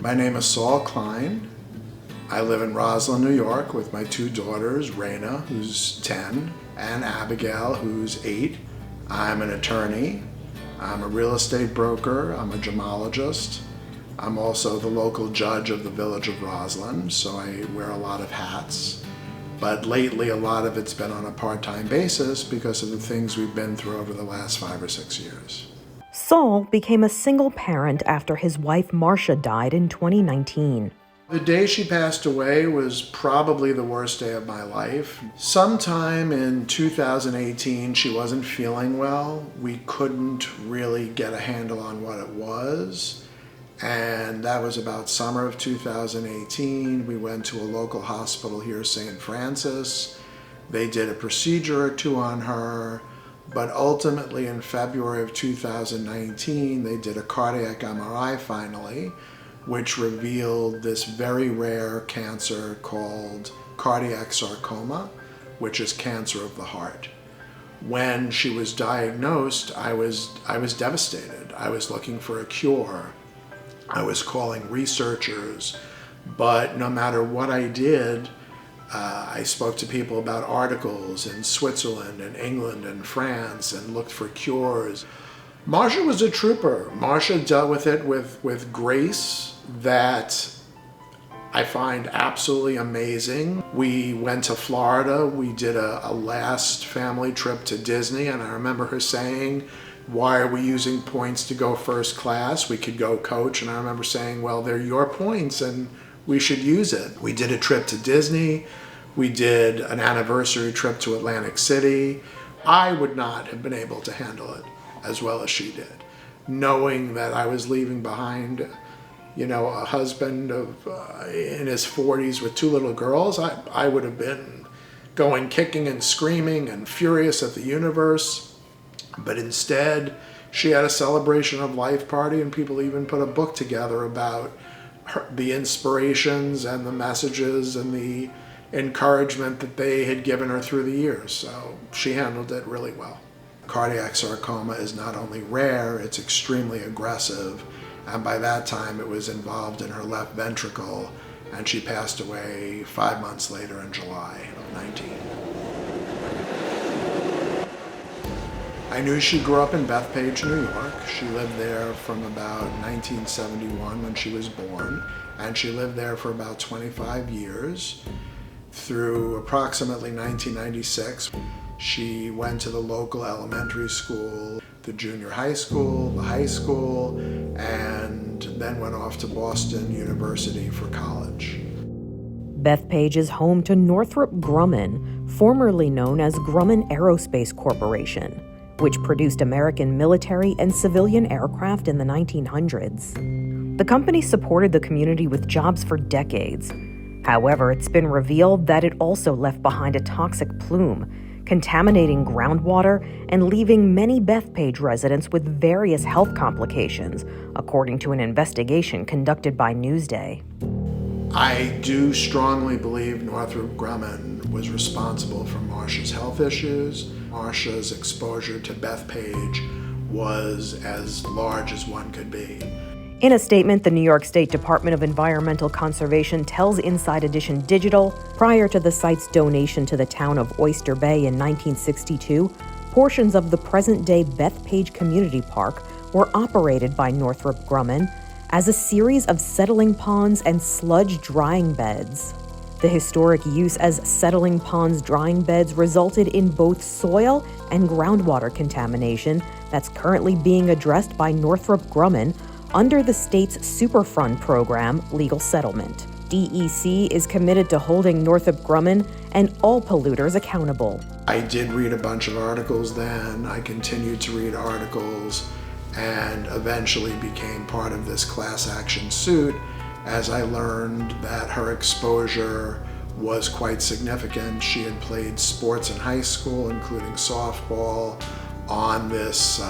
My name is Saul Klein. I live in Roslyn, New York with my two daughters, Raina, who's 10, and Abigail, who's 8. I'm an attorney. I'm a real estate broker. I'm a gemologist. I'm also the local judge of the village of Roslyn, so I wear a lot of hats. But lately, a lot of it's been on a part-time basis because of the things we've been through over the last 5 or 6 years. Saul became a single parent after his wife Marsha died in 2019. The day she passed away was probably the worst day of my life. Sometime in 2018, she wasn't feeling well. We couldn't really get a handle on what it was. And that was about summer of 2018. We went to a local hospital here, St. Francis. They did a procedure or two on her. But ultimately in February of 2019, they did a cardiac MRI finally, which revealed this very rare cancer called cardiac sarcoma, which is cancer of the heart. When she was diagnosed, I was devastated. I was looking for a cure. I was calling researchers, but no matter what I did, I spoke to people about articles in Switzerland and England and France and looked for cures. Marsha was a trooper. Marsha dealt with it with grace that I find absolutely amazing. We went to Florida. We did a last family trip to Disney, and I remember her saying, "Why are we using points to go first class? We could go coach." And I remember saying, "Well, they're your points and we should use it." We did a trip to Disney. We did an anniversary trip to Atlantic City. I would not have been able to handle it as well as she did, knowing that I was leaving behind, a husband in his 40s with 2 little girls. I would have been going kicking and screaming and furious at the universe. But instead, she had a celebration of life party, and people even put a book together about the inspirations and the messages and the encouragement that they had given her through the years. So she handled it really well. Cardiac sarcoma is not only rare, it's extremely aggressive. And by that time, it was involved in her left ventricle, and she passed away 5 months later in July of 19. I knew she grew up in Bethpage, New York. She lived there from about 1971 when she was born, and she lived there for about 25 years. Through approximately 1996, she went to the local elementary school, the junior high school, the high school, and then went off to Boston University for college. Bethpage is home to Northrop Grumman, formerly known as Grumman Aerospace Corporation, which produced American military and civilian aircraft in the 1900s. The company supported the community with jobs for decades. However, it's been revealed that it also left behind a toxic plume, contaminating groundwater and leaving many Bethpage residents with various health complications, according to an investigation conducted by Newsday. I do strongly believe Northrop Grumman was responsible for Marsha's health issues. Marsha's exposure to Bethpage was as large as one could be. In a statement, the New York State Department of Environmental Conservation tells Inside Edition Digital, prior to the site's donation to the town of Oyster Bay in 1962, portions of the present-day Bethpage Community Park were operated by Northrop Grumman as a series of settling ponds and sludge drying beds. The historic use as settling ponds drying beds resulted in both soil and groundwater contamination that's currently being addressed by Northrop Grumman under the state's Superfund program, Legal Settlement. DEC is committed to holding Northrop Grumman and all polluters accountable. I did read a bunch of articles then. I continued to read articles and eventually became part of this class action suit as I learned that her exposure was quite significant. She had played sports in high school, including softball, on this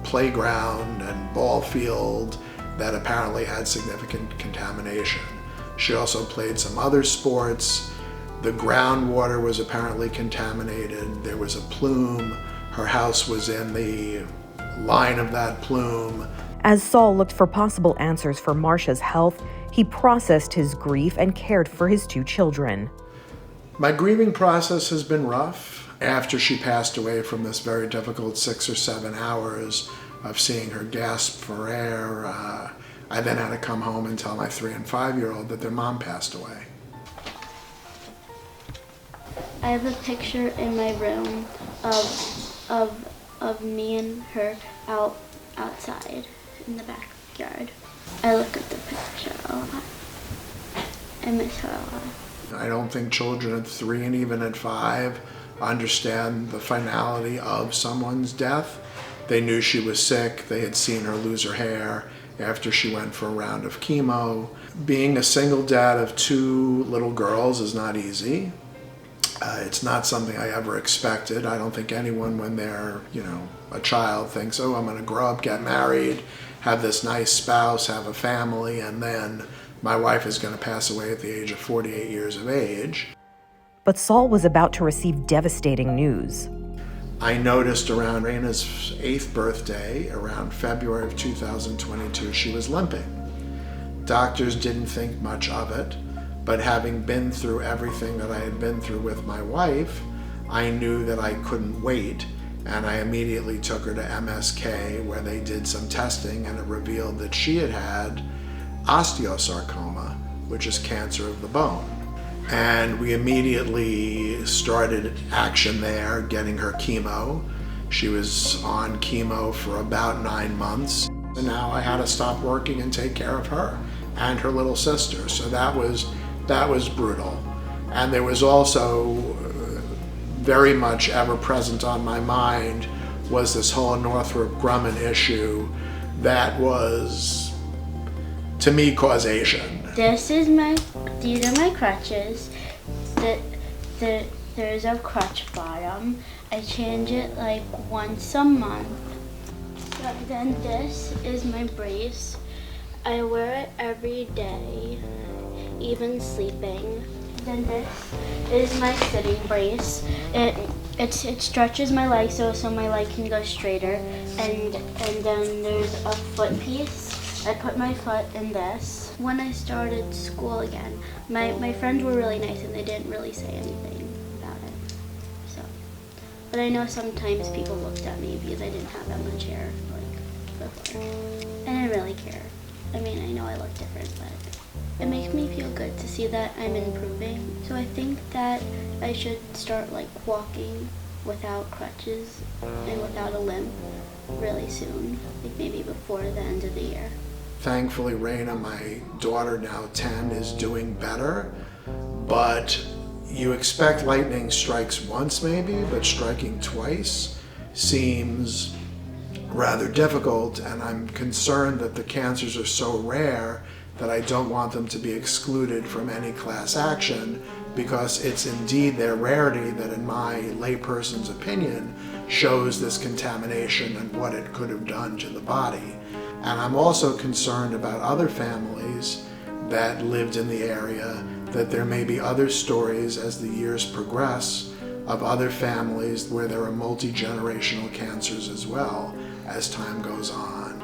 playground and ball field that apparently had significant contamination. She also played some other sports. The groundwater was apparently contaminated. There was a plume. Her house was in the line of that plume. As Saul looked for possible answers for Marsha's health, he processed his grief and cared for his 2 children. My grieving process has been rough. After she passed away from this very difficult 6 or 7 hours of seeing her gasp for air, I then had to come home and tell my 3 and 5-year-old that their mom passed away. I have a picture in my room of me and her outside in the backyard. I look at the picture a lot. I miss her a lot. I don't think children at 3 and even at 5 understand the finality of someone's death. They knew she was sick. They had seen her lose her hair after she went for a round of chemo. Being a single dad of 2 little girls is not easy. It's not something I ever expected. I don't think anyone, when they're, a child, thinks, oh, I'm going to grow up, get married, have this nice spouse, have a family, and then my wife is going to pass away at the age of 48 years of age. But Saul was about to receive devastating news. I noticed around Raina's 8th birthday, around February of 2022, she was limping. Doctors didn't think much of it, but having been through everything that I had been through with my wife, I knew that I couldn't wait, and I immediately took her to MSK where they did some testing, and it revealed that she had had osteosarcoma, which is cancer of the bone. And we immediately started action there, getting her chemo. She was on chemo for about 9 months, and now I had to stop working and take care of her and her little sister. So that was brutal. And there was also very much ever present on my mind was this whole Northrop Grumman issue that was, to me, causation. These are my crutches. There's a crutch bottom. I change it like once a month. Then this is my brace. I wear it every day, even sleeping. Then this is my sitting brace. It stretches my leg so my leg can go straighter. And then there's a foot piece. I put my foot in this. When I started school again, my friends were really nice and they didn't really say anything about it. But I know sometimes people looked at me because I didn't have that much hair before. And I really care. I mean, I know I look different, but it makes me feel good to see that I'm improving. So I think that I should start walking without crutches and without a limp really soon, maybe before the end of the year. Thankfully, Raina, my daughter, now 10, is doing better, but you expect lightning strikes once maybe, but striking twice seems rather difficult, and I'm concerned that the cancers are so rare that I don't want them to be excluded from any class action, because it's indeed their rarity that, in my layperson's opinion, shows this contamination and what it could have done to the body. And I'm also concerned about other families that lived in the area, that there may be other stories as the years progress of other families where there are multi-generational cancers as well as time goes on.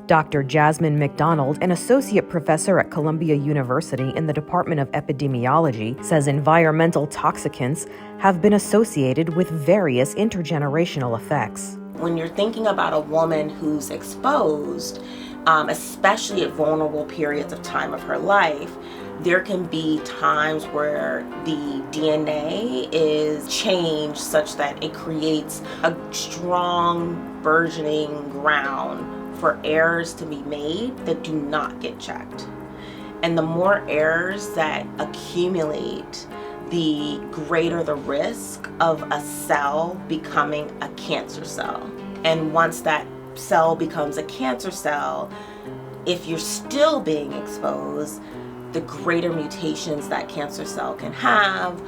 Dr. Jasmine McDonald, an associate professor at Columbia University in the Department of Epidemiology, says environmental toxicants have been associated with various intergenerational effects. When you're thinking about a woman who's exposed, especially at vulnerable periods of time of her life, there can be times where the DNA is changed such that it creates a strong, burgeoning ground for errors to be made that do not get checked. And the more errors that accumulate, the greater the risk of a cell becoming a cancer cell. And once that cell becomes a cancer cell, if you're still being exposed, the greater mutations that cancer cell can have,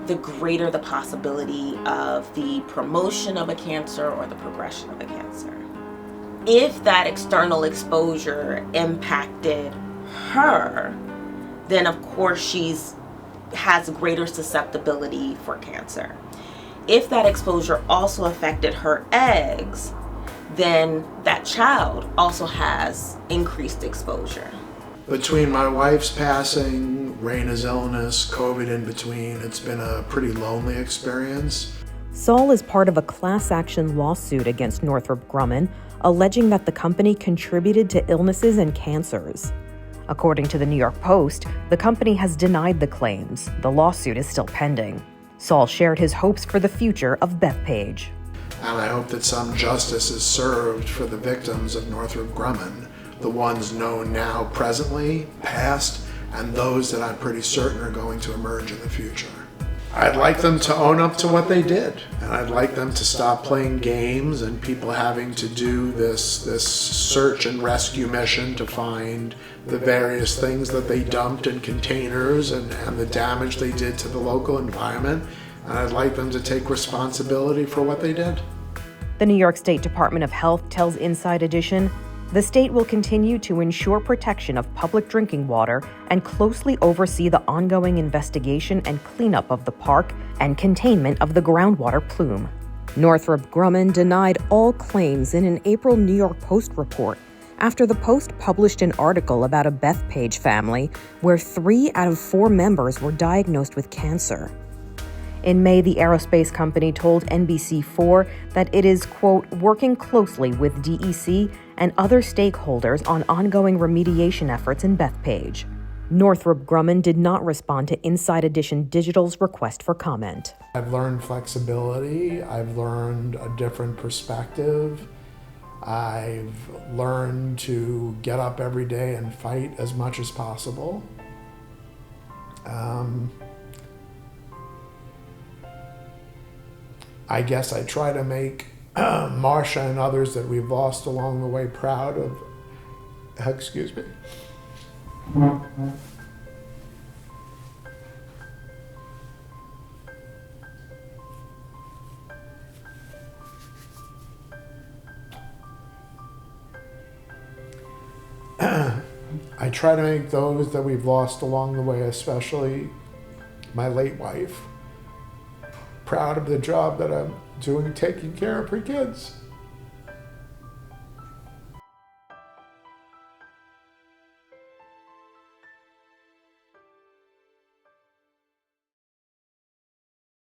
the greater the possibility of the promotion of a cancer or the progression of a cancer. If that external exposure impacted her, then of course she has greater susceptibility for cancer. If that exposure also affected her eggs, then that child also has increased exposure. Between my wife's passing, Raina's illness, COVID in between, it's been a pretty lonely experience. Saul is part of a class action lawsuit against Northrop Grumman, alleging that the company contributed to illnesses and cancers. According to the New York Post, the company has denied the claims. The lawsuit is still pending. Saul shared his hopes for the future of Bethpage. And I hope that some justice is served for the victims of Northrop Grumman, the ones known now presently, past, and those that I'm pretty certain are going to emerge in the future. I'd like them to own up to what they did, and I'd like them to stop playing games and people having to do this search and rescue mission to find the various things that they dumped in containers and the damage they did to the local environment. And I'd like them to take responsibility for what they did. The New York State Department of Health tells Inside Edition, the state will continue to ensure protection of public drinking water and closely oversee the ongoing investigation and cleanup of the park and containment of the groundwater plume. Northrop Grumman denied all claims in an April New York Post report after the Post published an article about a Bethpage family where 3 out of 4 members were diagnosed with cancer. In May, the aerospace company told NBC4 that it is, quote, working closely with DEC and other stakeholders on ongoing remediation efforts in Bethpage. Northrop Grumman did not respond to Inside Edition Digital's request for comment. I've learned flexibility. I've learned a different perspective. I've learned to get up every day and fight as much as possible. I guess I try to make Marsha and others that we've lost along the way proud of, excuse me. I try to make those that we've lost along the way, especially my late wife, proud of the job that I'm doing taking care of her kids.